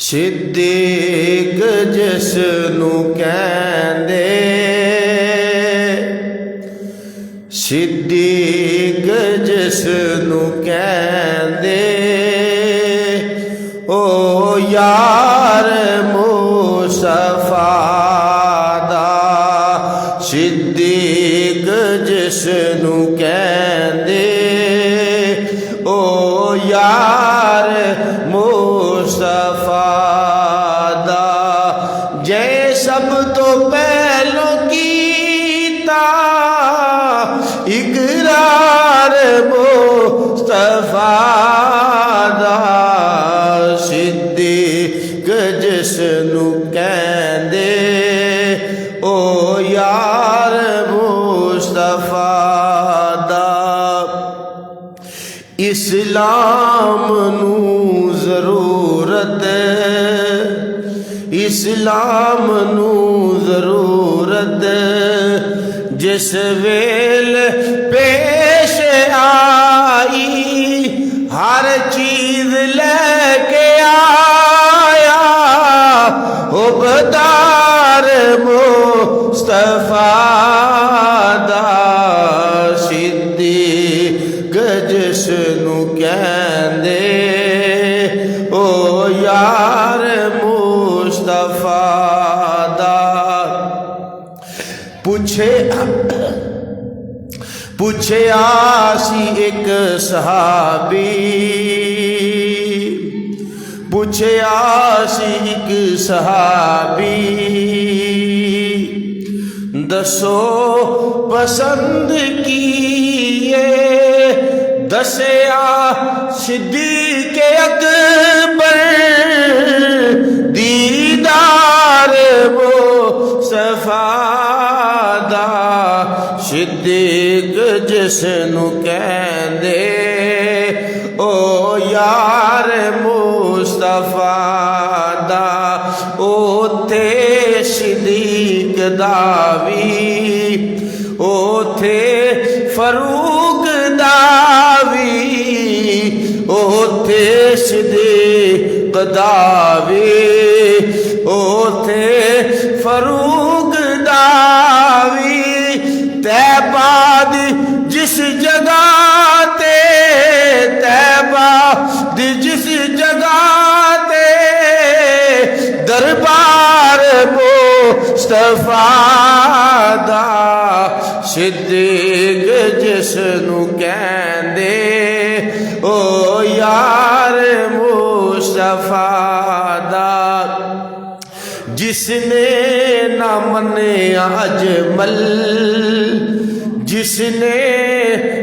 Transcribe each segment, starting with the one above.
صدیق جس نو کہندے، صدیق جس نو کہندے، او یار مصطفیٰ دا، صدیق جس نو کہندے، او یار مصطفیٰ دا، جے سب تو پہلو کیتا اقرار مصطفیٰ دا، صدیق جس نو کہندے، او یار مصطفیٰ دا، اسلام نو ضرورت، اسلام نو ضرورت، جس ویل پیش آئی ہر چیز لے کے آیا، حبدار مصطفیٰ دا، صدیق جس نو کہندے، او یار مصطفیٰ دا، پوچھے آسی ایک صحابی، پوچھے آسی ایک صحابی، دسو پسند کیے، دسیا صدیق اکبر، دیدار مصطفیٰ دا، صدیق جس نو کہندے، او یار مصطفیٰ دا، او تے صدیق داوی، او تھے فاروق داوی، او تھے صدیق داوی، او تھے فاروق داوی، طیبہ دی جس جگہ تے، طیبہ دی جس جگہ تے، دربار مصطفیٰ دا، صدیق جس نو کہندے، او یار مصطفیٰ دا، جس نے نہ منیا اجمل، جس نے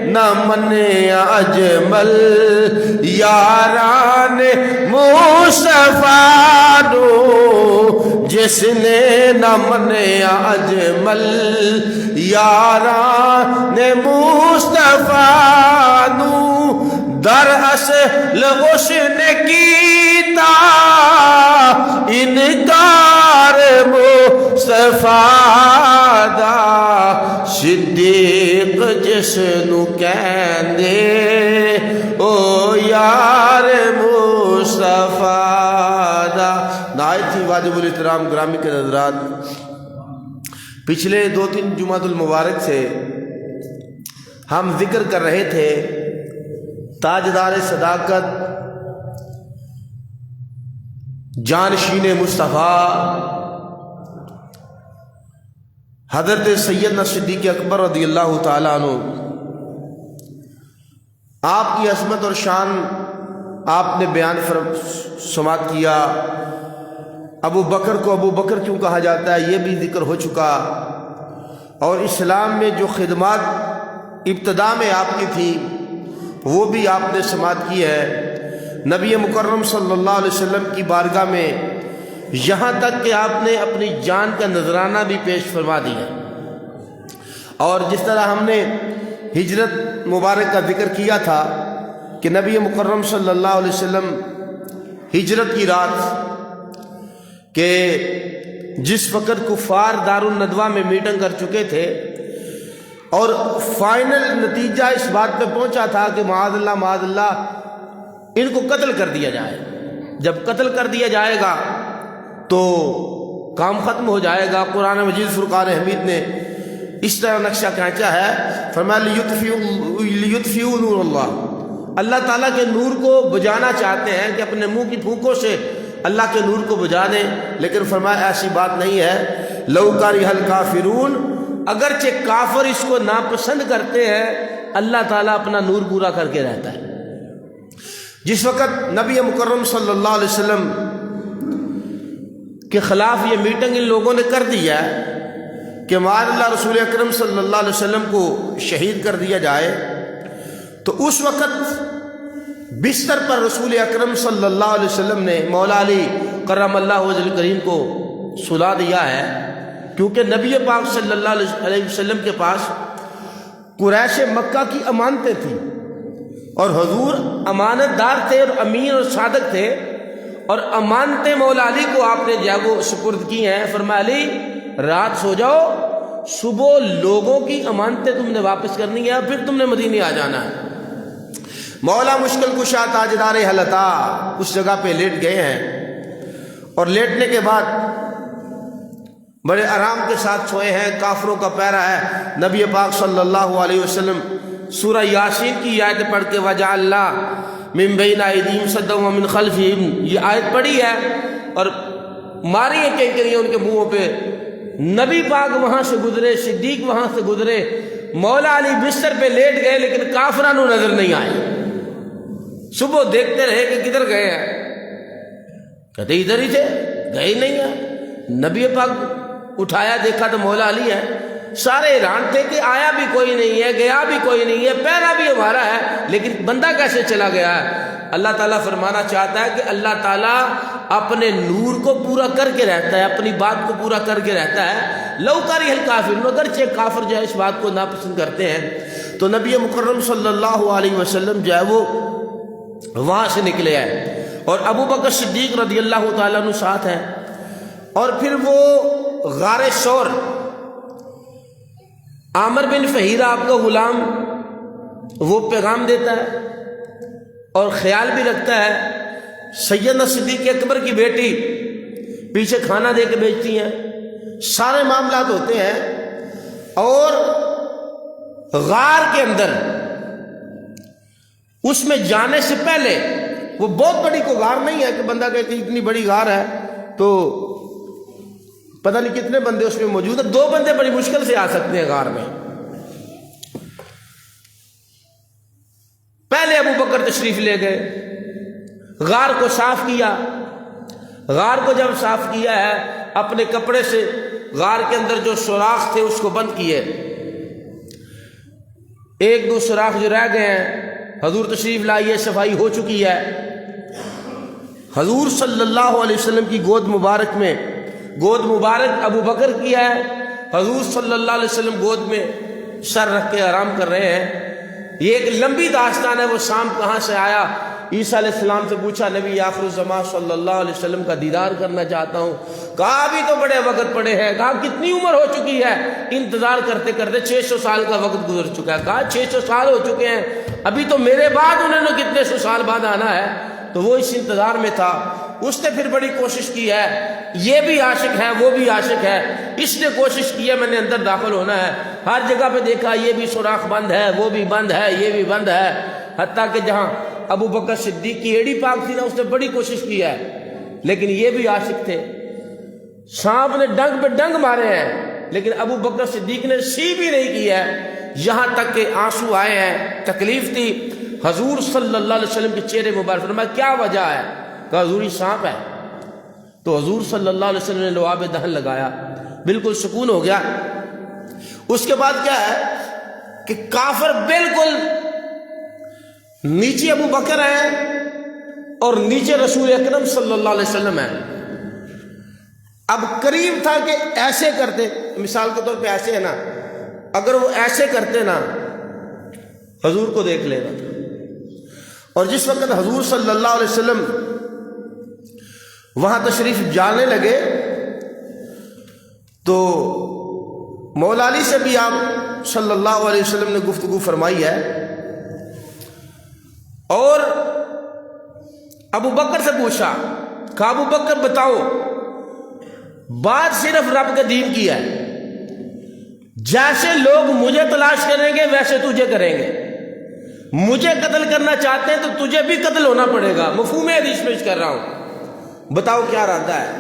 نہ منیا اجمل، یاران مصطفیٰ نو، جس نے نہ منیا اجمل، یاران مصطفیٰ نو، در اصل اس نے کیتا انکار مصطفیٰ دا، صدیق جس نو کہندے، او یار مصطفیٰ دا۔ نہایت ہی واجب الاحترام گرامی کے حضرات، پچھلے 2-3 جمعۃ المبارک سے ہم ذکر کر رہے تھے تاجدار صداقت، جانشین مصطفیٰ حضرت سیدنا صدیق اکبر رضی اللہ تعالیٰ عنہ، آپ کی عظمت اور شان آپ نے بیان سماعت کیا۔ ابو بکر کو ابو بکر کیوں کہا جاتا ہے یہ بھی ذکر ہو چکا، اور اسلام میں جو خدمات ابتدا میں آپ کی تھی وہ بھی آپ نے سماعت کی ہے۔ نبی مکرم صلی اللہ علیہ وسلم کی بارگاہ میں یہاں تک کہ آپ نے اپنی جان کا نذرانہ بھی پیش فرما دیا، اور جس طرح ہم نے ہجرت مبارک کا ذکر کیا تھا کہ نبی مکرم صلی اللہ علیہ وسلم ہجرت کی رات کہ جس وقت کفار دار الندوہ میں میٹنگ کر چکے تھے، اور فائنل نتیجہ اس بات پہ پہنچا تھا کہ معاذ اللہ ان کو قتل کر دیا جائے، جب قتل کر دیا جائے گا تو کام ختم ہو جائے گا۔ قرآن مجید فرقان حمید نے اس طرح نقشہ کھینچا ہے، فرمایا لیطفئوا نور اللہ، اللہ تعالیٰ کے نور کو بجھانا چاہتے ہیں کہ اپنے منہ کی پھونکوں سے اللہ کے نور کو بجھا دیں، لیکن فرمایا ایسی بات نہیں ہے، لو کریہ الکافرون، اگرچہ کافر اس کو ناپسند کرتے ہیں اللہ تعالیٰ اپنا نور پورا کر کے رہتا ہے۔ جس وقت نبی مکرم صلی اللہ علیہ وسلم کے خلاف یہ میٹنگ ان لوگوں نے کر دی ہے کہ معاذ اللہ رسول اکرم صلی اللہ علیہ وسلم کو شہید کر دیا جائے، تو اس وقت بستر پر رسول اکرم صلی اللہ علیہ وسلم نے مولا علی کرم اللہ وجہ الکریم کو سلا دیا ہے، کیونکہ نبی پاک صلی اللہ علیہ وسلم کے پاس قریش مکہ کی امانتیں تھیں اور حضور امانت دار تھے اور امین اور صادق تھے، اور امانتیں مولا علی کو آپ نے جو وہ سپرد کی ہیں۔ فرمایا علی رات سو جاؤ، صبح لوگوں کی امانتیں تم نے واپس کرنی ہے، پھر تم نے مدینے آ جانا ہے۔ مولا مشکل کشا تاجدار حلتا اس جگہ پہ لیٹ گئے ہیں، اور لیٹنے کے بعد بڑے آرام کے ساتھ سوئے ہیں، کافروں کا پیرا ہے۔ نبی پاک صلی اللہ علیہ وسلم سورہ یاسین کی آیت پڑھ کے وَجَعَلْنَا مِن بَيْنَ أَيْدِيهِمْ سَدًّا وَمِنْ خَلْفِهِمْ، یہ آیت پڑھی ہے اور ماری ہیں کینکریاں ان کے منہوں پہ۔ نبی پاک وہاں سے گزرے، صدیق وہاں سے گزرے، مولا علی بستر پہ لیٹ گئے لیکن کافرانو نظر نہیں آئے۔ صبح دیکھتے رہے کہ کدھر گئے ہیں، کہتے ادھر ہی تھے، گئے ہی نہیں ہیں۔ نبی پاک اٹھایا دیکھا تو مولا علی ہے، سارے حیران تھے کہ آیا بھی کوئی نہیں ہے، گیا بھی کوئی نہیں ہے، پہلا بھی ہمارا ہے، لیکن بندہ کیسے چلا گیا ہے؟ اللہ تعالیٰ فرمانا چاہتا ہے کہ اللہ تعالیٰ اپنے نور کو پورا کر کے رہتا ہے، اپنی بات کو پورا کر کے رہتا ہے۔ لو کریہ الکافرون، اگرچہ کافر جو ہے اس بات کو ناپسند کرتے ہیں۔ تو نبی مکرم صلی اللہ علیہ وسلم جو ہے وہ وہاں سے نکلے ہیں، اور ابو بکر صدیق رضی اللہ تعالیٰ عنہ ساتھ ہیں، اور پھر وہ غار ثور، عامر بن فہیرہ آپ کا غلام، وہ پیغام دیتا ہے اور خیال بھی رکھتا ہے۔ سیدنا صدیق اکبر کی بیٹی پیچھے کھانا دے کے بیچتی ہیں، سارے معاملات ہوتے ہیں، اور غار کے اندر اس میں جانے سے پہلے، وہ بہت بڑی کوئی غار نہیں ہے کہ بندہ کہتے اتنی بڑی غار ہے تو پتہ نہیں کتنے بندے اس میں موجود ہیں، 2 بندے بڑی مشکل سے آ سکتے ہیں غار میں۔ پہلے ابو بکر تشریف لے گئے، غار کو صاف کیا، غار کو جب صاف کیا ہے اپنے کپڑے سے غار کے اندر جو سوراخ تھے اس کو بند کیے، 1-2 سوراخ جو رہ گئے ہیں حضور تشریف لائیے، صفائی ہو چکی ہے۔ حضور صلی اللہ علیہ وسلم کی گود مبارک ابو بکر کی ہے، حضور صلی اللہ علیہ وسلم گود میں سر رکھ کے آرام کر رہے ہیں۔ یہ ایک لمبی داستان ہے، وہ شام کہاں سے آیا، عیسیٰ علیہ السلام سے پوچھا نبی آخر الزمان صلی اللہ علیہ وسلم کا دیدار کرنا چاہتا ہوں، کہا ابھی تو بڑے وقت پڑے ہیں، کہا کتنی عمر ہو چکی ہے، انتظار کرتے کرتے 600 سال کا وقت گزر چکا ہے، کہا 600 سال ہو چکے ہیں، ابھی تو میرے بعد انہوں نے کتنے 100 سال بعد آنا ہے۔ تو وہ اس انتظار میں تھا، اس نے پھر بڑی کوشش کی ہے، یہ بھی عاشق ہے وہ بھی عاشق ہے، اس نے کوشش کی ہے میں نے اندر داخل ہونا ہے، ہر جگہ پہ دیکھا یہ بھی سوراخ بند ہے، وہ بھی بند ہے، یہ بھی بند ہے، حتیٰ کہ جہاں ابو بکر صدیق کی ایڑی پاک تھی نا اس نے بڑی کوشش کی ہے، لیکن یہ بھی عاشق تھے، سانپ نے ڈنگ پہ ڈنگ مارے ہیں لیکن ابو بکر صدیق نے سی بھی نہیں کی ہے، یہاں تک کہ آنسو آئے ہیں، تکلیف تھی۔ حضور صلی اللہ علیہ وسلم کے چہرے مبارک فرمایا کیا وجہ ہے؟ کہا حضور یہ سانپ ہے۔ تو حضور صلی اللہ علیہ وسلم نے لعاب دہن لگایا، بالکل سکون ہو گیا۔ اس کے بعد کیا ہے کہ کافر بالکل نیچے ابو بکر ہیں اور نیچے رسول اکرم صلی اللہ علیہ وسلم ہیں۔ اب قریب تھا کہ ایسے کرتے، مثال کے طور پہ ایسے ہے نا، اگر وہ ایسے کرتے نا حضور کو دیکھ لینا تھا، اور جس وقت حضور صلی اللہ علیہ وسلم وہاں تشریف جانے لگے تو مولا علی سے بھی آپ صلی اللہ علیہ وسلم نے گفتگو فرمائی ہے، اور ابو بکر سے پوچھا، کہا ابو بکر بتاؤ، بات صرف رب کے دین کی ہے، جیسے لوگ مجھے تلاش کریں گے ویسے تجھے کریں گے، مجھے قتل کرنا چاہتے ہیں تو تجھے بھی قتل ہونا پڑے گا، مفہوم حدیث پیش کر رہا ہوں، بتاؤ کیا ارادہ ہے؟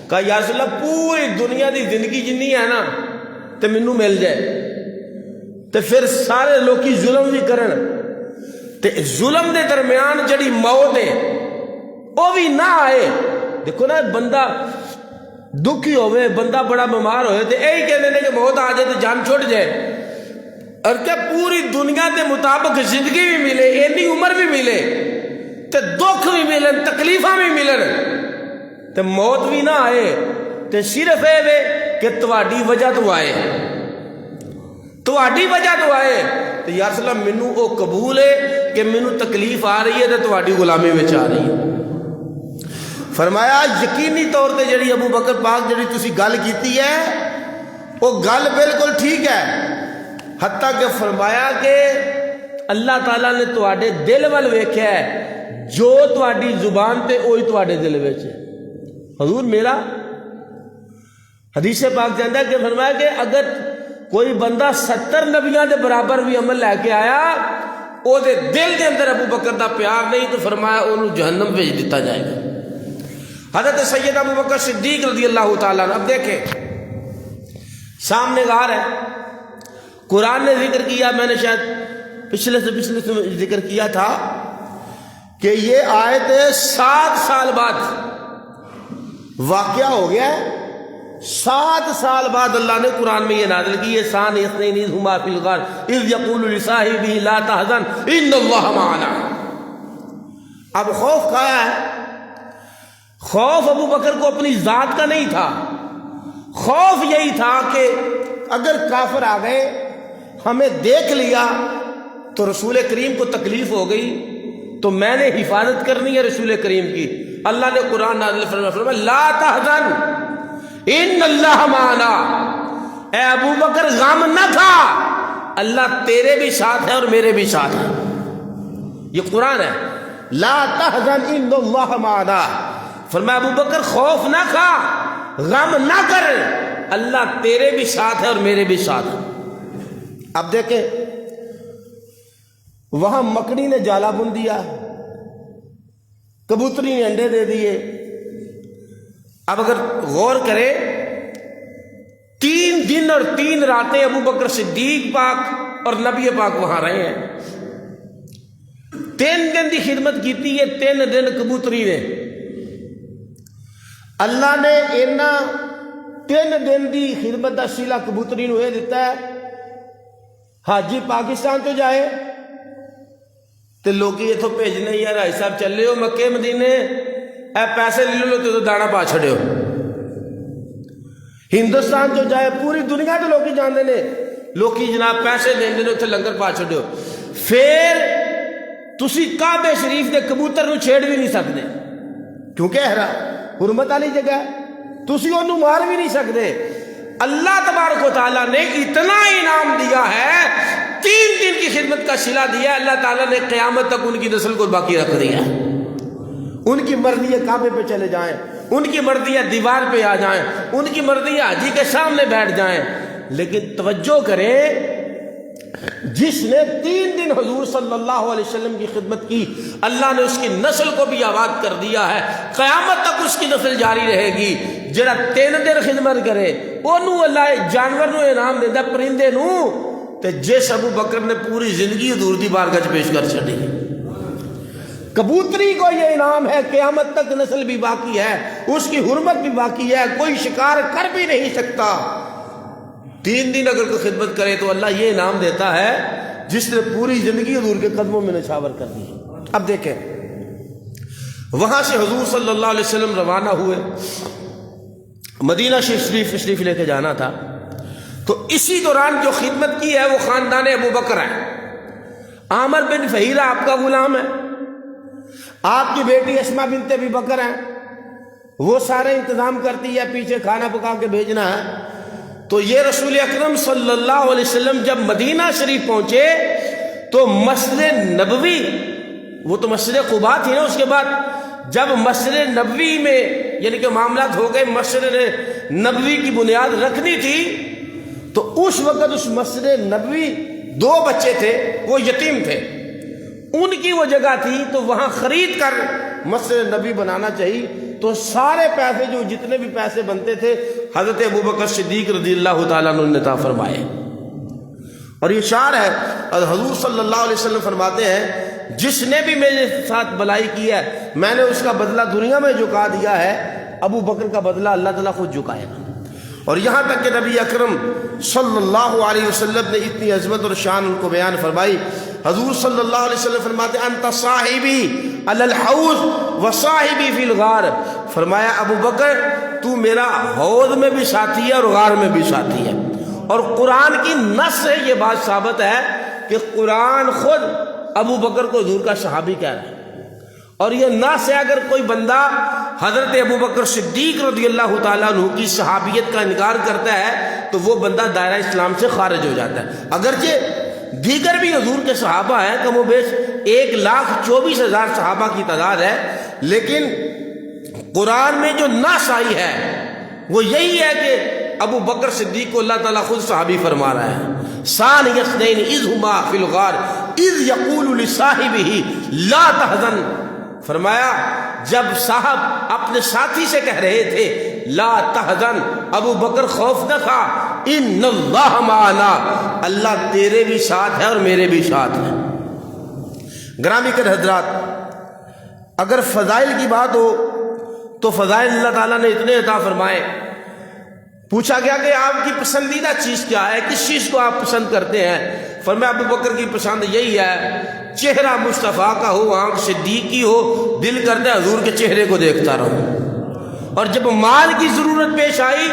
کہا یا رسول اللہ پوری دنیا دی زندگی جنی ہے نا تے مینوں مل جائے تے پھر سارے لوکی ظلم بھی کرن تے ظلم دے درمیان جڑی موت ہے وہ بھی نہ آئے۔ دیکھو نا، بندہ دکھی ہوئے، بندہ بڑا بیمار ہوئے تے یہی کہتے ہیں کہ موت آ جائے تو جان چھوٹ جائے، اور کہ پوری دنیا کے مطابق زندگی بھی ملے، اینی عمر بھی ملے تے دکھ بھی ملن، تکلیفاں بھی ملن تے موت بھی نہ آئے، تے صرف یہ کہ تواڈی وجہ تو آئے، تواڈی وجہ تو آئے، تو یا رسول اللہ مینوں او قبول ہے کہ مینوں تکلیف آ رہی ہے تے تواڈی غلامی وچ آ رہی ہے۔ فرمایا یقینی طور تے جڑی ابو بکر پاک جڑی تسی گل کیتی ہے وہ گل بالکل ٹھیک ہے، حتیٰ کہ فرمایا کہ اللہ تعالیٰ نے تواڈے دل ول ویکھیا ہے، جو تواڈی زبان تے وہی تواڈے دل وچ ہے۔ حضور میرا حدیث پاک جاندا ہے کہ فرمایا کہ اگر کوئی بندہ 70 نبیاں دے برابر بھی عمل لے کے آیا، او دے دل دے اندر ابو بکر دا پیار نہیں، تو فرمایا انہوں جہنم بھیج دیتا جائے گا۔ حضرت سید ابو بکر صدیق رضی اللہ تعالیٰ عنہ، اب دیکھیں سامنے غار ہے، قرآن نے ذکر کیا، میں نے شاید پچھلے ذکر کیا تھا کہ یہ آیت 7 سال بعد واقعہ ہو گیا ہے، 7 سال بعد اللہ نے قرآن میں یہ نازل کی، یہ ثانی اثنین اذ ہما فی الغار اذ یقول لصاحبہ لا تحزن ان اللہ معنا۔ اب خوف کھایا ہے، خوف ابو بکر کو اپنی ذات کا نہیں تھا، خوف یہی تھا کہ اگر کافر آ گئے ہمیں دیکھ لیا تو رسول کریم کو تکلیف ہو گئی، تو میں نے حفاظت کرنی ہے رسول کریم کی۔ اللہ نے قرآن نازل فرمایا لا تحزن ان اللہ معنا، اے ابو بکر غم نہ کھا، اللہ تیرے بھی ساتھ ہے اور میرے بھی ساتھ ہے، یہ قرآن ہے، لا تحزن ان اللہ معنا۔ فرمایا ابو بکر خوف نہ کھا، غم نہ کر، اللہ تیرے بھی ساتھ ہے اور میرے بھی ساتھ ہے۔ اب دیکھیں وہاں مکڑی نے جالا بن دیا، کبوتری نے انڈے دے دیے۔ اب اگر غور کرے 3 دن اور 3 راتیں ابو بکر صدیق پاک اور نبی پاک وہاں رہے ہیں، 3 دن دی خدمت کیتی ہے، 3 دن کبوتری نے۔ اللہ نے اینا 3 دن دی خدمت دا صلہ کبوتری نو یہ دیتا ہے، حاجی پاکستان تو جائے تے لوگی اتھوں بھیجنے یا رائی صاحب چلے ہو مکے مدینے، اے پیسے لے لو تو دانا پا چھڑے ہو، ہندوستان تو جائے، پوری دنیا تو لوگی جاندے نے، لوگی جناب پیسے دیں دے اتھے لنگر پا چھڑے ہو، پھر تسی کعبہ شریف دے کبوتر نو چھیڑ بھی نہیں سکتے کیونکہ حرمت والی جگہ ہے، تسی انہوں مار بھی نہیں سکتے۔ اللہ تبارک و تعالیٰ نے اتنا انعام دیا ہے، 3 دن کی خدمت کا صلہ دیا ہے، اللہ تعالیٰ نے قیامت تک ان کی نسل کو باقی رکھ دیا ہے۔ ان کی مرضی ہے کعبے پہ چلے جائیں، ان کی مرضی ہے دیوار پہ آ جائیں، ان کی مرضی ہے حاجی کے سامنے بیٹھ جائیں، لیکن توجہ کریں جس نے 3 دن حضور صلی اللہ علیہ وسلم کی خدمت کی، اللہ نے اس کی نسل کو بھی آباد کر دیا ہے، قیامت تک اس کی نسل جاری رہے گی۔ جڑا 3 دن خدمت کرے انہوں اللہ جانور نو انعام دیتا، پرندے نو، تے جس ابو بکر نے پوری زندگی حضور دی بارگاہ وچ پیش کر چھڈی، کبوتری کو یہ انعام ہے، قیامت تک نسل بھی باقی ہے، اس کی حرمت بھی باقی ہے، کوئی شکار کر بھی نہیں سکتا۔ 3 دن اگر کوئی خدمت کرے تو اللہ یہ انعام دیتا ہے جس نے پوری زندگی حضور کے قدموں میں نچھاور کر دی۔ اب دیکھیں وہاں سے حضور صلی اللہ علیہ وسلم روانہ ہوئے، مدینہ شریف لے کے جانا تھا، تو اسی دوران جو خدمت کی ہے وہ خاندان ابو بکر ہے۔ عامر بن فہیرہ آپ کا غلام ہے، آپ کی بیٹی اسما بنت ابی بکر ہیں، وہ سارے انتظام کرتی ہے، پیچھے کھانا پکا کے بھیجنا ہے۔ تو یہ رسول اکرم صلی اللہ علیہ وسلم جب مدینہ شریف پہنچے تو مسجد نبوی، وہ تو مسجد قباء تھی نا، اس کے بعد جب مسجد نبوی میں یعنی کہ معاملات ہو گئے، مسجد نبوی کی بنیاد رکھنی تھی، تو اس وقت اس مسجد نبوی 2 بچے تھے، وہ یتیم تھے، ان کی وہ جگہ تھی، تو وہاں خرید کر مسجد نبوی بنانا چاہیے۔ تو سارے پیسے جو جتنے بھی پیسے بنتے تھے حضرت ابوبکر صدیق رضی اللہ تعالیٰ عنہ نے عطا فرمائے۔ اور یہ شعر ہے، اور حضور صلی اللہ علیہ وسلم فرماتے ہیں جس نے بھی میرے ساتھ بلائی کی ہے میں نے اس کا بدلہ دنیا میں چکا دیا ہے، ابو بکر کا بدلہ اللہ تعالیٰ خود چکائے گا۔ اور یہاں تک کہ نبی اکرم صلی اللہ علیہ وسلم نے اتنی عظمت اور شان ان کو بیان فرمائی۔ حضور صلی اللہ علیہ وسلم فرماتے انت صاحبی علی الحوض و صاحبی فی الغار، فرمایا ابو بکر تو میرا حوض میں بھی ساتھی ہے اور غار میں بھی ساتھی ہے۔ اور قرآن کی نص سے یہ بات ثابت ہے کہ قرآن خود ابو بکر کو حضور کا صحابی کہہ رہا ہے، اور یہ نص ہے اگر کوئی بندہ حضرت ابو بکر صدیق رضی اللہ تعالیٰ عنہ کی صحابیت کا انکار کرتا ہے تو وہ بندہ دائرہ اسلام سے خارج ہو جاتا ہے۔ اگرچہ دیگر بھی حضور کے صحابہ ہیں، کم و بیش 1,24,000 صحابہ کی تعداد ہے، لیکن قرآن میں جو نص آئی ہے وہ یہی ہے کہ ابو بکر صدیق کو اللہ تعالیٰ خود صحابی فرما رہا ہے۔ ثانی اثنین اذ ہما فی الغار اذ یقول لصاحبہ لا تحزن، فرمایا جب صاحب اپنے ساتھی سے کہہ رہے تھے لا تحزن، ابو بکر خوف نہ کھا، ان اللہ معنا، اللہ تیرے بھی ساتھ ہے اور میرے بھی ساتھ ہے۔ گرامی کے حضرات، اگر فضائل کی بات ہو تو فضائل اللہ تعالیٰ نے اتنے عطا فرمائے۔ پوچھا گیا کہ آپ کی پسندیدہ چیز کیا ہے، کس چیز کو آپ پسند کرتے ہیں؟ فرمایا ابو بکر کی پسند یہی ہے چہرہ مصطفیٰ کا ہو، آنکھ صدیق کی ہو، دل کرتا ہے حضور کے چہرے کو دیکھتا رہوں۔ اور جب مال کی ضرورت پیش آئی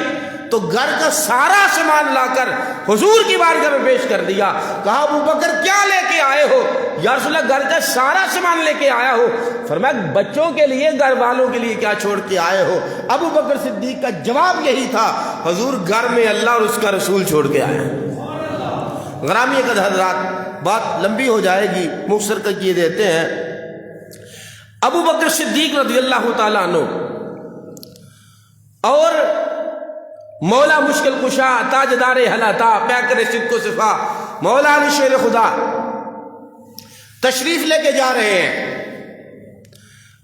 تو گھر کا سارا سامان لا کر حضور کی بارگاہ میں پیش کر دیا۔ کہا ابو بکر کیا لے کے آئے ہو؟ یا رسول اللہ گھر کا سارا سامان لے کے آیا ہو۔ فرمایا بچوں کے لیے، گھر والوں کے لیے کیا چھوڑ کے آئے ہو؟ ابو بکر صدیق کا جواب یہی تھا، حضور گھر میں اللہ اور اس کا رسول چھوڑ کے آیا۔ غرامی قدر حضرات، بات لمبی ہو جائے گی، مختصر کر کے دیتے ہیں۔ ابو بکر صدیق رضی اللہ تعالیٰ عنہ اور مولا مشکل کشا، تاجدار حلاتا، پیکر صدق و صفا، مولا علی شیر خدا تشریف لے کے جا رہے ہیں۔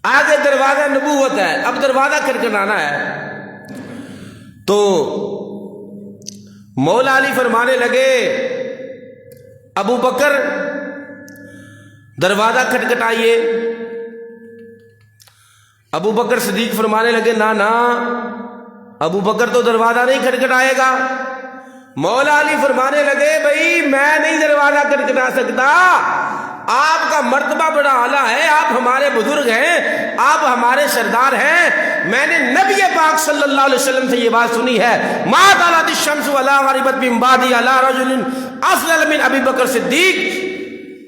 آگے دروازہ نبوت ہے، اب دروازہ کھٹکھٹانا ہے تو مولا علی فرمانے لگے ابو بکر دروازہ کھٹکھٹائیے۔ ابو بکر صدیق فرمانے لگے نا نا، ابو بکر تو دروازہ نہیں کھٹکھٹائے گا۔ مولا علی فرمانے لگے بھائی میں نہیں دروازہ کھٹکھٹا سکتا، آپ کا مرتبہ بڑا اعلیٰ ہے، آپ ہمارے بزرگ ہیں، آپ ہمارے سردار ہیں۔ میں نے نبی پاک صلی اللہ علیہ وسلم سے یہ بات سنی ہے، ما طلعت الشمس ولا غربت من بعد علی رجل افضل من ابی بکر صدیق۔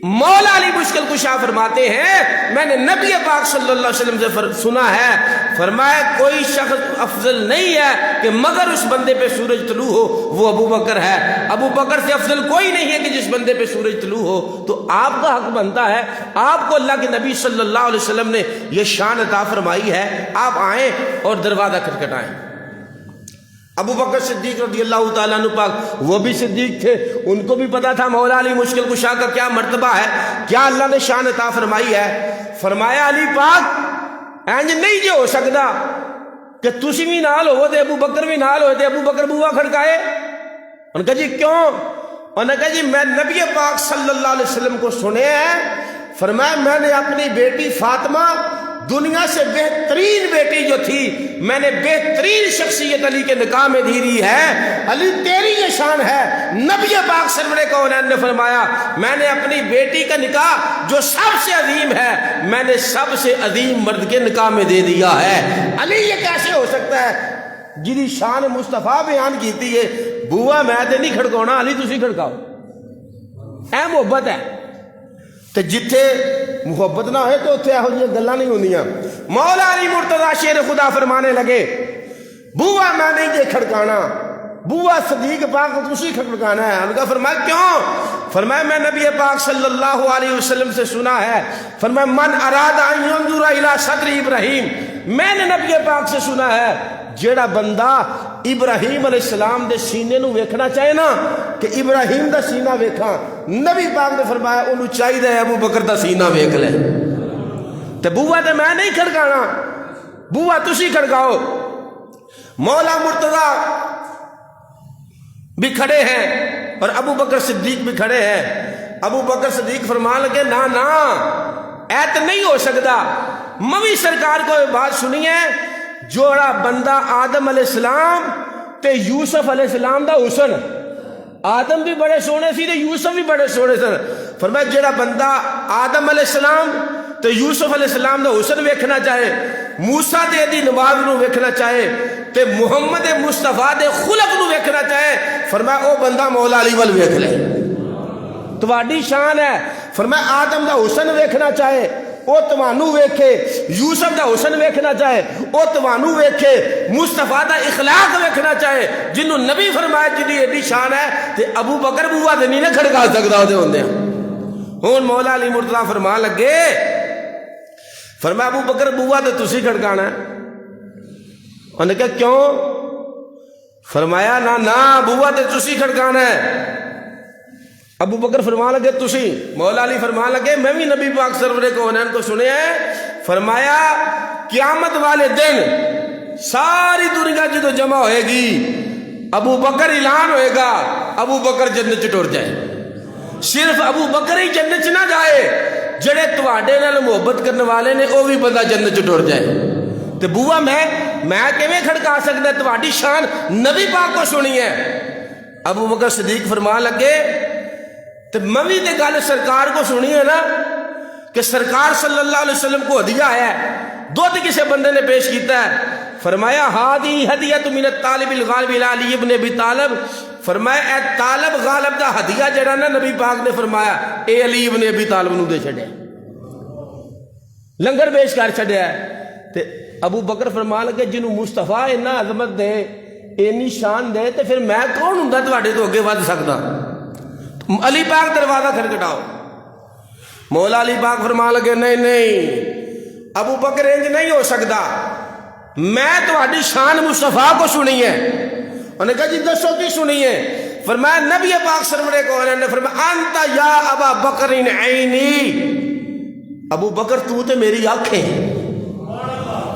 مولا علی مشکل کشا فرماتے ہیں میں نے نبی پاک صلی اللہ علیہ وسلم سے سنا ہے، فرمایا کوئی شخص افضل نہیں ہے کہ مگر اس بندے پہ سورج طلوع ہو، وہ ابو بکر ہے۔ ابو بکر سے افضل کوئی نہیں ہے کہ جس بندے پہ سورج طلوع ہو۔ تو آپ کا حق بنتا ہے، آپ کو اللہ کے نبی صلی اللہ علیہ وسلم نے یہ شان عطا فرمائی ہے، آپ آئیں اور دروازہ کھٹکھٹائیں۔ ابو بکر صدیق رضی اللہ تعالیٰ عنہ پاک وہ بھی صدیق تھے، ان کو بھی پتا تھا مولا علی مشکل کشا کا کیا مرتبہ ہے، کیا اللہ نے شان عطا فرمائی ہے۔ فرمایا علی پاک اینج نہیں جو ہو سکتا کہ تسی بھی نال ہو تے ابو بکر بھی نال ہوئے تے ابو بکر بوا کھڑکائے۔ انہوں نے کہا جی کیوں؟ انہوں نے کہا جی میں نبی پاک صلی اللہ علیہ وسلم کو سنے ہیں، فرمایا میں نے اپنی بیٹی فاطمہ دنیا سے بہترین بیٹی جو تھی میں نے بہترین شخصیت علی کے نکاح میں دھیری ہے، علی تیری یہ شان ہے۔ نبی پاک سرور کونین نے فرمایا میں نے اپنی بیٹی کا نکاح جو سب سے عظیم ہے میں نے سب سے عظیم مرد کے نکاح میں دے دیا ہے۔ علی یہ کیسے ہو سکتا ہے جی شان مصطفیٰ بیان کیتی ہے، بوا میں تے نہیں کھڑکاؤنا، علی تسی کھڑکاؤ۔ اے محبت ہے تو جتھے محبت نہ ہوئے تو اتنے یہ گلاں نہیں ہوندیاں۔ مولا علی مرتضی شیر خدا فرمانے لگے بوا میں نہیں دے کھڑکانا، بوا صدیق پاک تسی کھڑکانا ہے۔ ان کا فرمایا کیوں؟ فرمایا میں نبی پاک صلی اللہ علیہ وسلم سے سنا ہے، فرمایا من اراد ان ينظر الى صدر ابراہیم، میں نے نبی پاک سے سنا ہے جیڑا بندہ ابراہیم علیہ السلام دے سینے نو ویکھنا چاہے نا کہ ابراہیم دا سینہ ویکھاں، نبی پاک نے فرمایا انہوں چاہیے ابو بکر دا سینہ ویکھ لے۔ تے بوا تے میں نہیں کھڑکانا، بوا تسی کھڑکاؤ۔ مولا مرتضی بھی کھڑے ہیں اور ابو بکر صدیق بھی کھڑے ہیں۔ ابو بکر صدیق فرمان لگے نا نا ایت نہیں ہو سکتا، موی سرکار کو یہ بات سنی ہے جوڑا بندہ آدم علیہ السلام تے یوسف علیہ السلام دا حسن، آدم بھی بڑے سونے سی تے یوسف بھی بڑے سونے سن، فرمایا جیڑا بندہ آدم علیہ السلام تے یوسف علیہ السلام دا حسن ویکھنا چاہے، موسیٰ دے دی نماز نو ویکھنا چاہے تے محمد مصطفیٰ دے خلق نو ویکھنا چاہے، فرمایا او بندہ مولا علی ول ویکھ لے، تواڈی شان ہے۔ فرمایا آدم دا حسن ویکھنا چاہے او توانو ویکھے، یوسف دا حسن ویکھنا چاہے او توانو ویکھے، مصطفیٰ دا اخلاق ویکھنا چاہے جنہوں نبی فرمایا جنہی ایڈی شان ہے تے ابو بکر بوا دے نہیں کھڑکا سکتا ہوتے ہوندے ہیں۔ ہون مولا علی مرتضیٰ فرمان لگے، فرمایا ابو بکر بوا تے تسی کھڑکانا ہے، انہوں نے کہا کیوں؟ فرمایا نا نا بوا تے تسی کھڑکانا ہے۔ ابو بکر فرمان لگے تسی، مولا علی فرمان لگے میں بھی نبی پاک سرور کونین کو سنے ہیں، فرمایا قیامت والے دن ساری دنیا جدو جمع ہوئے گی ابو بکر اعلان ہوئے گا ابو بکر جنت چ ٹر جائے، صرف ابو بکر ہی جنت چ نہ جائے، جڑے تواڈے نال محبت کرنے والے نے وہ بھی بندہ جنت چ ٹر جائے۔ تے بوا میں کیویں کھڑکا سکتا ہے؟ تواڈی شان نبی پاک کو سنی ہے۔ ابو بکر صدیق فرمان لگے تے میں تے گل سرکار کو سنی ہے نا کہ سرکار صلی اللہ علیہ وسلم کو ہدیہ ہے، دودھ کسے بندے نے پیش کیتا ہے، فرمایا ہادی ہدیۃ من الطالب الغالب الی علی ابن ابی طالب، فرمایا اے طالب غالب دا ہدیہ جڑا نا نبی پاک نے فرمایا اے علی ابن ابی طالب نو دے چھڈیا، لنگر پیش کر چھڈیا ہے۔ تے ابو بکر فرمان لگے جنوں مصطفیٰ اتنا عظمت دے اینی شان دے تے پھر میں کون ہوندا تواڈے تو اگے ود سکدا؟ علی پاک دروازہ کھٹکھٹاؤ۔ مولا علی پاک فرمان لگے نہیں نہیں ابو بکر انج نہیں ہو سکتا، میں تواڈی شان مصطفیٰ کو سنی ہے۔ انہوں نے کہا جی دسو کی سنی ہے؟ فرمایا نبی پاک سرور کو نے فرمایا انت یا ابا بکر عینی، ابو بکر تو تے میری آنکھیں۔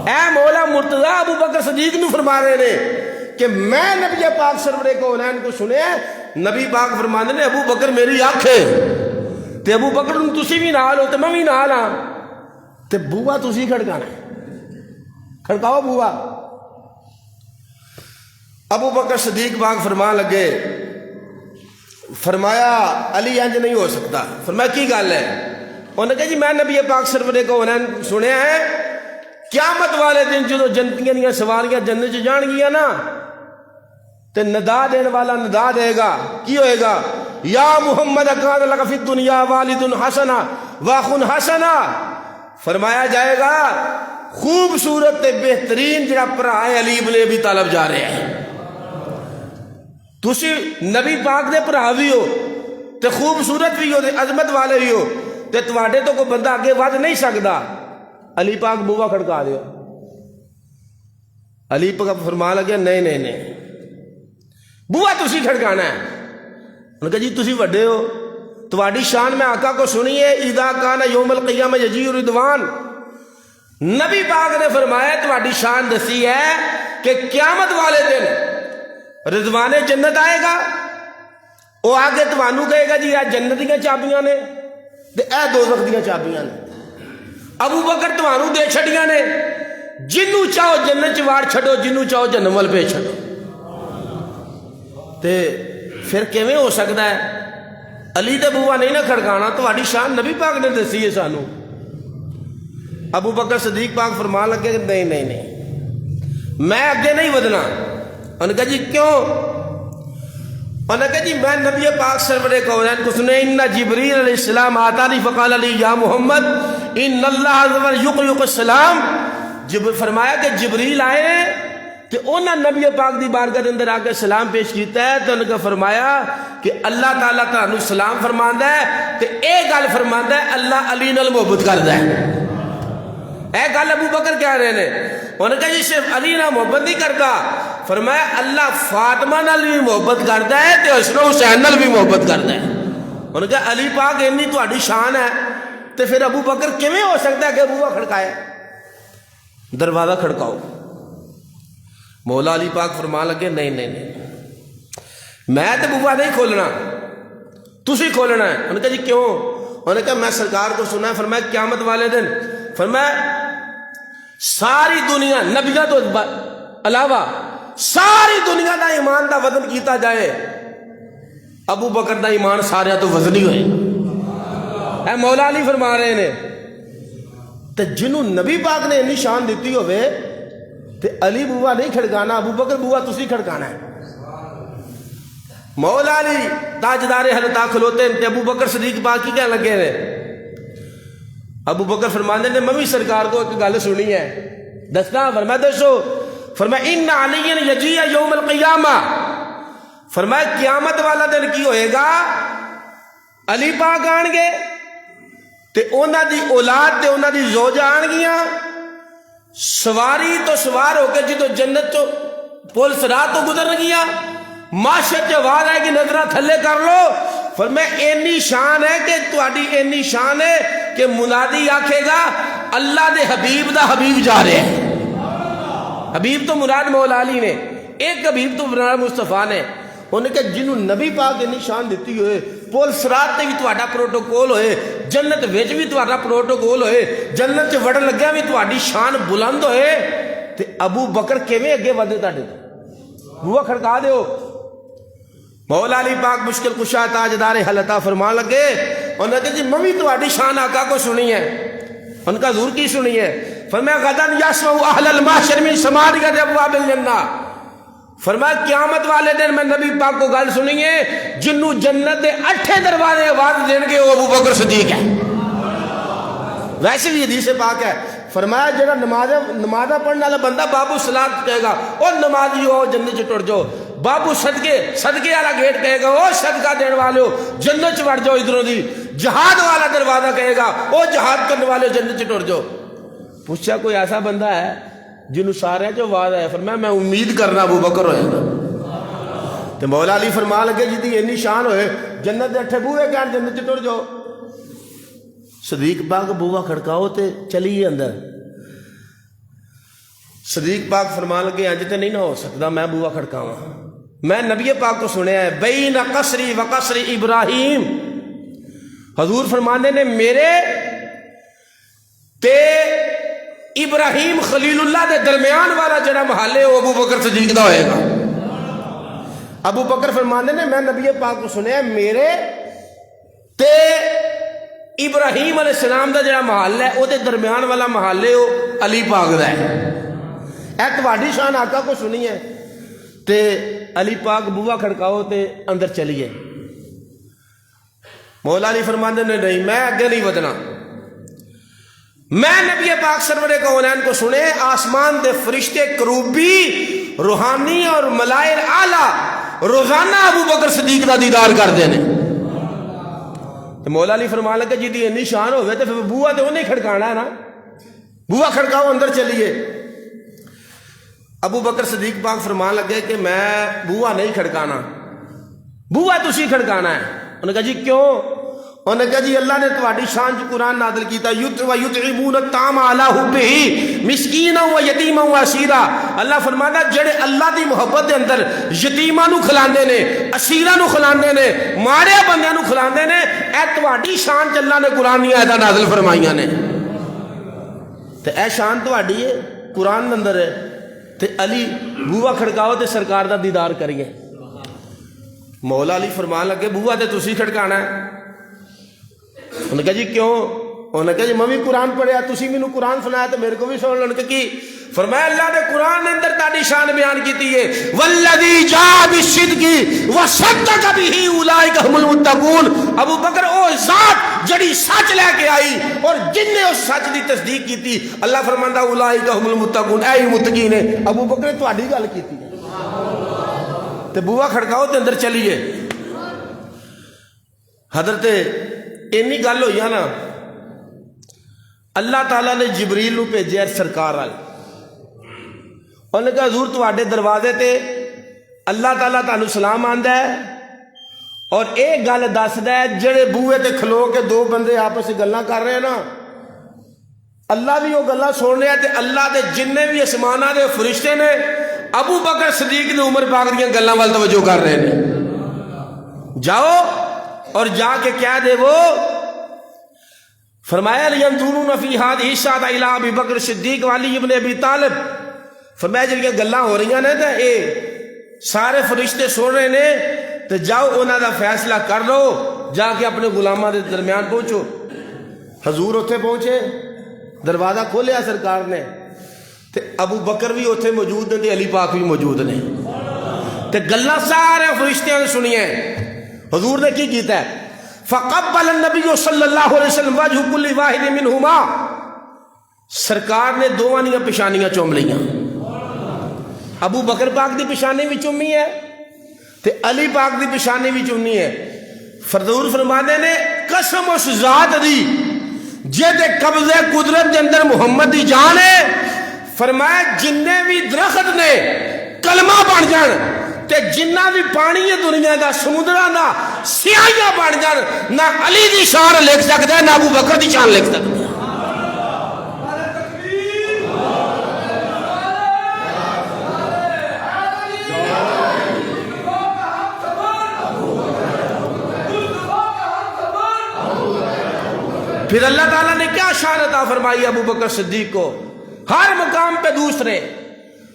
اے مولا مرتضی ابو بکر صدیق نو فرما رہے نے کہ میں نبی پاک سرور کونین کو سنے، نبی پاک فرمانے نے ابو بکر میری آنکھیں، تے ابو بکر تسی بھی نال ہو تے میں بھی نال ہاں، تے بوا تسی کھڑکانا ہے، کھڑکاؤ بوا۔ ابو بکر صدیق پاک فرمان لگے، فرمایا علی انج نہیں ہو سکتا۔ فرمایا کی گل ہے؟ انہوں نے کہا جی میں نبی پاک سرور کونین سنیا ہے قیامت والے دن جدو جنتیاں دیاں سواریاں جنت چ جان گیا نا تے ندا دین والا ندا دے گا، کی ہوئے گا؟ یا محمد کان لک فی الدنیا والد حسنا واخن حسنا، فرمایا جائے گا خوبصورت تے بہترین جڑا بھرا ہے علی ابن ابی طالب جا رہے ہیں، تسی نبی پاک دے بھرا بھی ہو تے خوبصورت بھی ہو تے عظمت والے بھی ہو تے تواڈے تو کوئی بندہ اگے ود نہیں سکدا۔ علی پاک بوا کھڑکا دیو۔ علی پاک فرما لگے نہیں نہیں نہیں بوا تسی کھڑکانا ہے۔ انہوں نے کہا جی تسی وڈے ہو، تواڈی شان میں آقا کو سنی ہے اذا کان یوم القیامہ یجیء رضوان، نبی پاک نے فرمایا تواڈی شان دسی ہے کہ قیامت والے دن رضوان جنت آئے گا، وہ آگے توانو کہے گا جی اے جنت دیاں چابیاں نے تے اے دوزخ دیاں چابیاں نے، ابو بکر توانو دے چھڑیاں نے، جنوں چاہو جنت چ واڑ چھڈو جنوں چاہو جہنم ول بھیج چھڈو۔ تے پھر کیویں ہو سکتا ہے؟ علی تے بوا نہیں نہ کھڑکانا، تواڈی شان نبی پاک نے دسی ہے سانو۔ ابو بکر صدیق پاک فرمان لگے کہ نہیں نہیں نہیں میں اگے نہیں ودنا۔ انہوں نے کہا جی کیوں؟ انہوں نے کہا جی میں نبی پاک سرور کونین کو سنے ان جبریل علیہ السلام آتانی فقال علی یا محمد ان اللہ عز و جل یقرئ السلام، جب فرمایا کہ جبریل آئے کہ انہوں نے نبی پاک دی بارگاہ دے اندر آ کے سلام پیش کیتا ہے تو انہوں نے فرمایا کہ اللہ تعالیٰ تعالیٰ سلام فرماندا ہے تے اے گل فرماندا ہے اللہ علی نال محبت کردا ہے. اے گل ابو بکر کہہ رہے ہیں. انہوں نے کہا جی صرف علی نال محبت نہیں کردا, فرمایا اللہ فاطمہ نال بھی محبت کردا ہے تے حسن و حسین نال بھی محبت کردا ہے. انہوں نے کہا علی پاک اتنی تہاڈی شان ہے تے پھر ابو بکر کیویں ہو سکتا ہے کہ بوہا کھڑکائے؟ دروازہ کھڑکاؤ. مولا علی پاک فرمان لگے نہیں نہیں نہیں میں تو بوہا نہیں کھولنا, تسی کھولنا ہے. انہوں نے کہا جی کیوں؟ انہوں نے کہا میں سرکار کو سنا ہے, فرمایا قیامت والے دن فرمایا ساری دنیا نبیوں تو علاوہ ساری دنیا دا ایمان دا وزن کیتا جائے, ابو بکر دا ایمان سارے تو وزنی ہوئے. اے مولا علی فرما رہے ہیں تے جنہوں نبی پاک نے اتنی شان دیتی ہوئے تے علی بوہا نہیں کھڑکانا, ابو بکر بوہا تسی کھڑکانا ہے. مولا علی تاجدار حلتا کھلوتے ہیں تے ابو بکر صدیق پاک کی کہنے لگے ہیں. ابو بکر فرمانے نے ممی سرکار کو ایک گل سنی ہے, دسنا؟ فرمایا دسو. فرمایا ان علی یجیء یوم القیامہ, فرمایا قیامت والا دن کی ہوئے گا, علی پاک آن گے تے اونا دی اولاد تے اونا دی زوجہ آن گیاں, سواری تو سوار ہو کے جدو جنت تو پول صراط تو گزر گیاں, معاشر جو آواز آئے گی نظرہ تھلے کر لو. فرمایا اینی شان ہے کہ تہاڈی اینی شان ہے کہ منادی آکھے گا اللہ دے حبیب دا حبیب جا رہے ہیں. حبیب تو مراد مولا علی نے, ایک حبیب تو مراد مصطفیٰ نے. انہوں نے کہا جنہوں نبی پاک اتنی شان دیتی ہوئے, پول صراط تے بھی تہاڈا پروٹوکول ہوئے, جنت وچ بھی تہاڈا پروٹوکول ہوئے, جنت چ وڑن لگیا بھی تہاڈی شان بلند ہوئے, تے ابو بکر کیویں اگے ودے تہاڈے تو؟ بوہا کھڑکا دیو. مولا علی پاک مشکل کشا تاجدار حلتا فرمان لگے. انہوں نے کہا جی ممی تہاڈی شان آقا کو سنی ہے. ان کا حضور کی سنی ہے؟ فرمایا غدن یسمع اہل المحشر من ثمانیۃ ابواب الجنہ, فرمایا قیامت والے دن میں نبی پاک کو گل سنی ہے جنوں جنت دے 8 دروازے آواز دین گے وہ ابو بکر صدیق ہے. ویسے بھی حدیث پاک ہے, فرمایا جڑا نماز پڑھنے والا بندہ بابو صلاۃ کہے گا او نمازی ہو جنت چ ٹر جاؤ, بابو صدقے والا گیٹ کہے گا او صدقہ دین والے ہو جنت چ وڑ جاؤ ادھروں دی, جہاد والا دروازہ کہے گا او جہاد کرنے والے جنت چ ٹر جاؤ. پوچھا کوئی ایسا بندہ ہے جنہوں سارے جو آواز ہے؟ فرمایا میں امید کرنا ابو بکر ہوئے گا. تو مولا علی فرمان لگے جی دی اتنی شان ہوئے جنت دے 8 بوہے کہن جنت چ ٹر جاؤ. صدیق پاک بوہا کھڑکاؤ تے چلیے اندر. صدیق پاک فرمان لگے انج تے نہیں نہ ہو سکتا, میں بوہا کھڑکاواں. میں نبی پاک کو سنیا ہے بین قصری و قصر ابراہیم, حضور فرمانے نے میرے تے ابراہیم خلیل اللہ دے درمیان والا جڑا محل ہے وہ ابو بکر صدیق دا ہوئے گا. ابو بکر فرمانے نے میں نبی پاک کو سنیا ہے میرے تے ابراہیم علیہ السلام دا جڑا محل ہے وہ دے درمیان والا محل ہے وہ علی پاک دا ہے. اے تہاڈی شان آقا کو سنی ہے تے علی پاک بوہا کھڑکاؤ تے اندر چلیے. مولا علی فرمانے نے نہیں میں اگے نہیں ودنا, میں نبی پاک سرور کونین کو سنے آسمان دے فرشتے کروبی روحانی اور ملائر اعلی روزانہ ابو بکر صدیق دا دیدار کر دینے. تو مولا علی فرمان لگا جی دی اتنی شان ہوئے تو پھر بوہا تو انہیں کھڑکانا ہے نا, بوہا کھڑکاؤ اندر چلیے. ابو بکر صدیق پاک فرمان لگے کہ میں بوہا نہیں کھڑکانا, بوہا تسی کھڑکانا ہے. انہوں نے کہا جی کیوں؟ انہوں نے کہا جی اللہ نے تہاڈی شان چ قرآن نازل کیتا یطعمون الطعام علی حبہ مسکینا و یتیما و اسیرا. اللہ فرماتا جڑے اللہ دی محبت دے اندر یتیماں نو کھلاندے نے, اسیراں نو کھلاندے نے, ماڑے بندیاں نو کھلاندے نے, اے تہاڈی شان چ اللہ نے قرآن دی آیات نازل فرمائیاں نے. تے اے شان تہاڈی ہے قرآن دے اندر ہے. تے علی بوہا کھڑکاؤ تے سرکار دا دیدار کریے. مولا علی فرمان لگے بوہا تے تسی کھڑکانا ہے. انہوں نے کہا جی کیوں؟ انہوں نے کہا جی میں بھی قرآن پڑھیا, تسی مینوں قرآن سنایا تو میرے کو بھی سن لو. کی فرمایا اللہ نے قرآن نے اندر تہاڈی شان بیان کیتی ہے والذی جاء بالصدق وصدق بہ اولئک هم المتقون. ابو بکر او ذات جڑی سچ لے کے آئی اور جن نے اس سچ دی تصدیق کی تھی اللہ فرماندا اولئک هم المتقون، اے متقی نے ابو بکر تہاڈی گل کیتی تے بوا کھڑکاؤ تے اندر چلیے۔ حضرت اینی گل ہوئی نا، اللہ تعالیٰ نے جبریل نو بھیجیا سرکار وال، انہوں نے کہا حضور تواڈے دروازے تے اللہ تعالیٰ تانوں سلام آندا ہے اور ایک گل دسدا ہے، جڑے بوئے تے کھلو کے دو بندے آپس گلاں کر رہے ہیں نا، اللہ بھی وہ گلاں سن رہا ہے تے اللہ دے جننے بھی اسماناں دے فرشتے نے ابو بکر صدیق نے عمر پاک دیاں گلاں وال توجہ کر رہے ہیں۔ جاؤ اور جا کے کیا دے وہ فرمایا لینظرون فی ہذہ الساعۃ الی ابی بکر صدیق وعلی ابن ابی طالب، فرمایا جڑیاں گلاں ہو رہی نے تے اے سارے فرشتے سن رہے نے تے جاؤ انہاں دا فیصلہ کر لو، جا کے اپنے غلاماں دے درمیان پہنچو۔ حضور اتھے پہنچے، دروازہ کھولیا سرکار نے تے ابو بکر بھی اتھے موجود نے تے علی پاک بھی موجود نے تے گلاں سارے فرشتیاں نے سنیاں۔ حضور نے کی کیتا ہے فقبل النبی صلی اللہ علیہ وسلم وجہ کل واحد منہما، سرکار نے دونوں دیاں پیشانیاں چوم لیاں، ابو بکر پاک دی پیشانی بھی چومی ہے تے علی پاک دی پیشانی بھی چومی ہے۔ حضور فرمانے نے قسم اس ذات دی جے دے قبضے قدرت دے اندر محمد دی جان ہے، فرمایا جننے بھی درخت نے کلمہ بن جان تے جنہ بھی پانی ہے دنیا دا سمندرہ نہ سیاہیاں بن جان، نہ علی دی شان لکھ سکتا ہے نہ ابو بکر دی شان لکھ سکتا ہے۔ پھر اللہ تعالیٰ نے کیا شان عطا فرمائی ابو بکر صدیق کو، ہر مقام پہ دوسرے،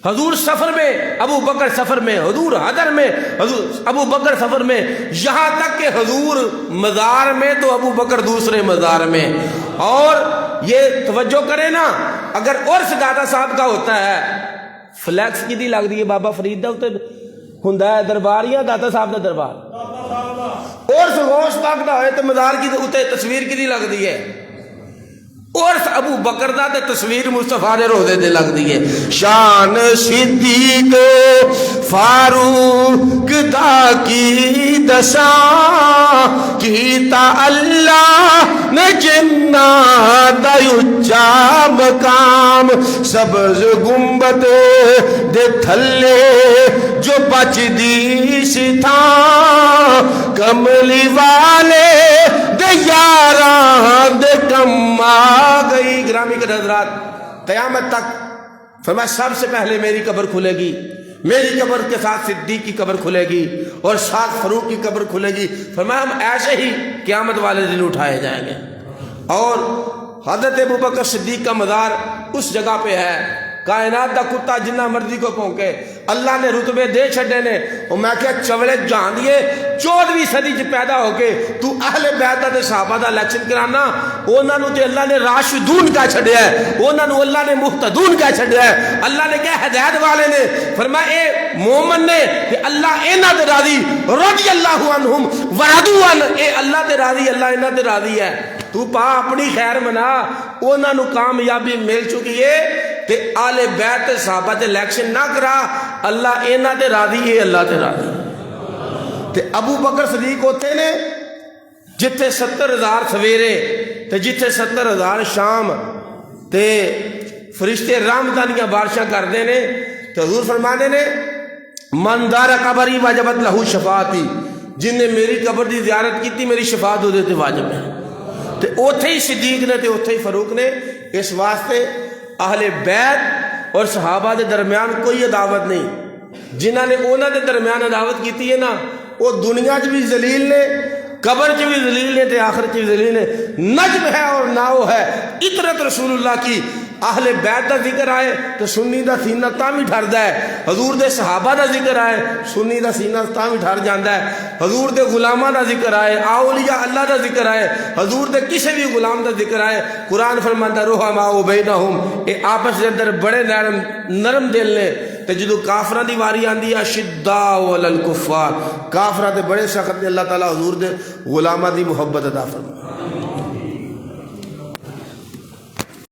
حضور سفر میں ابو بکر سفر میں، حضور حضر میں حضور ابو بکر سفر میں، یہاں تک کہ حضور مزار میں تو ابو بکر دوسرے مزار میں۔ اور یہ توجہ کریں نا، اگر عرس دادا صاحب کا ہوتا ہے، فلیکس کی دی لگ دی ہے بابا فرید دا ہوتے ہندہ ہے دربار یا دادا صاحب دا دربار، عرس غوث پاک دا ہوئے تو مزار کی ہوتے تصویر کی دی لگ دی ہے، عرس ابو بکر دا تے تصویر مصطفیٰ نے روزے دے لگ دی ہے۔ شان صدیق فاروق دا کی دساں کیتا اللہ نے جنہ دا اچا مقام، سبز گنبد دے تھلے جو بچ دی سی تھا، کملی والے دے یاراں دے کم آ گئی۔ گرامی کے حضرات، قیامت تک فرمایا سب سے پہلے میری قبر کھلے گی، میری قبر کے ساتھ صدیق کی قبر کھلے گی اور ساتھ فاروق کی قبر کھلے گی۔ فرمایا ہم ایسے ہی قیامت والے دن اٹھائے جائیں گے۔ اور حضرت ابو بکر صدیق کا مزار اس جگہ پہ ہے، کائنات دا کتا جنہ مرضی کو پونکے، اللہ نے رتبے دے چھڑے نے، اور میں کہا چولے جان دیے 14ویں صدی چ پیدا ہو کے تو اہل بیت دے صحابہ دا الیکشن کرانا، انہاں نو تے اللہ نے راشدون کہہ چھڑیا ہے، انہاں نو اللہ نے مہتدون کہہ چھڑیا ہے، اللہ نے کہا ہدایت والے نے، فرمایا اے مومن نے کہ اللہ انہاں تے راضی، رضی اللہ عنہم ورضوا عنہ، اے اللہ تے راضی، اللہ انہاں تے راضی ہے، تو پا اپنی خیر منا، انہاں نو کامیابی مل چکی ہے تے آل بیت صحابہ تے الیکشن نہ کرا، اللہ انہاں تے راضی ہے، اللہ تے راضی۔ تے ابو بکر صدیق ہوتے نے جتھے 70,000 سویرے تے جتھے 70,000 شام تے فرشتے رحمتانیاں بارشاں کر دے نے، تے حضور فرمانے نے من دار قبری واجبت لہو شفاعتی، جن نے میری قبر دی زیارت کی تھی میری شفاعت ہو دیتے واجب ہے۔ تے اوتھے ہی صدیق نے تے اوتھے ہی فاروق نے، اس واسطے اہل بیت اور صحابہ دے درمیان کوئی عداوت نہیں، جنہاں نے انہاں دے درمیان عداوت کیتی ہے نا، وہ دنیا چ بھی ذلیل نے، قبر چ بھی ذلیل نے تے آخرت چ بھی ذلیل نے، نجم ہے اور ناؤ ہے، اطرت رسول اللہ کی۔ اہل بیت دا ذکر آئے تو سنی دا سینہ تاں بھی ٹھردا ہے، حضور دے صحابہ دا ذکر آئے سنی دا سینہ تاں بھی ٹھر جاندا ہے، حضور دے غلاماں دا ذکر آئے، اولیاء اللہ دا ذکر آئے، حضور دے کسی بھی غلام دا ذکر آئے، قرآن فرماندا رحماء بینہم، اے آپس دے اندر بڑے نرم دل نے، تے جدو کافراں دی واری آندی ہے شداء علی الکفار، کافراں تے بڑے سخت نے، اللہ تعالیٰ حضور دے غلاماں دی محبت عطا فرمائے۔